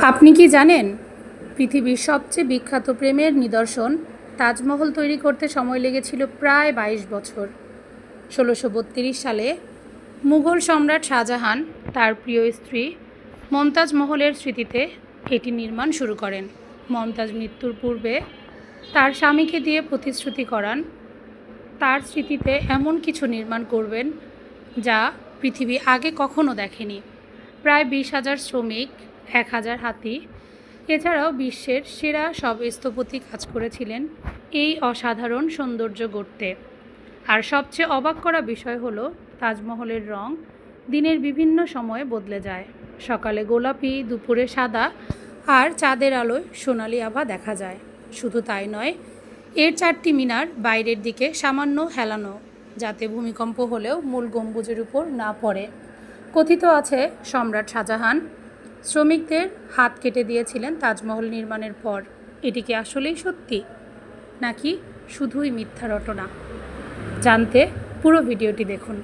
আপনি কি জানেন পৃথিবীর সবচেয়ে বিখ্যাত প্রেমের নিদর্শন তাজমহল তৈরি করতে সময় লেগেছিল প্রায় ২২ বছর। ১৬৩২ সালে মুঘল সম্রাট শাহজাহান তার প্রিয় স্ত্রী মমতাজ মহলের স্মৃতিতে এটি নির্মাণ শুরু করেন। মমতাজ মৃত্যুর পূর্বে তার স্বামীকে দিয়ে প্রতিশ্রুতি করান তার স্মৃতিতে এমন কিছু নির্মাণ করবেন যা পৃথিবী আগে কখনো দেখেনি। প্রায় ২০,০০০ শ্রমিক, ১,০০০ হাতি, এছাড়াও বিশ্বের সেরা সব স্থপতি কাজ করেছিলেন এই অসাধারণ সৌন্দর্য গড়তে। আর সবচেয়ে অবাক করা বিষয় হলো তাজমহলের রং দিনের বিভিন্ন সময়ে বদলে যায়। সকালে গোলাপি, দুপুরে সাদা, আর চাঁদের আলোয় সোনালি আভা দেখা যায়। শুধু তাই নয়, এর ৪টি মিনার বাইরের দিকে সামান্য হেলানো, যাতে ভূমিকম্প হলেও মূল গম্বুজের উপর না পড়ে। কথিত আছে সম্রাট শাহজাহান শ্রমিকদের হাত কেটে দিয়েছিলেন তাজমহল নির্মাণের পর। এটি কি আসলেই সত্যি, নাকি শুধুই মিথ্যা রটনা? জানতে পুরো ভিডিওটি দেখুন।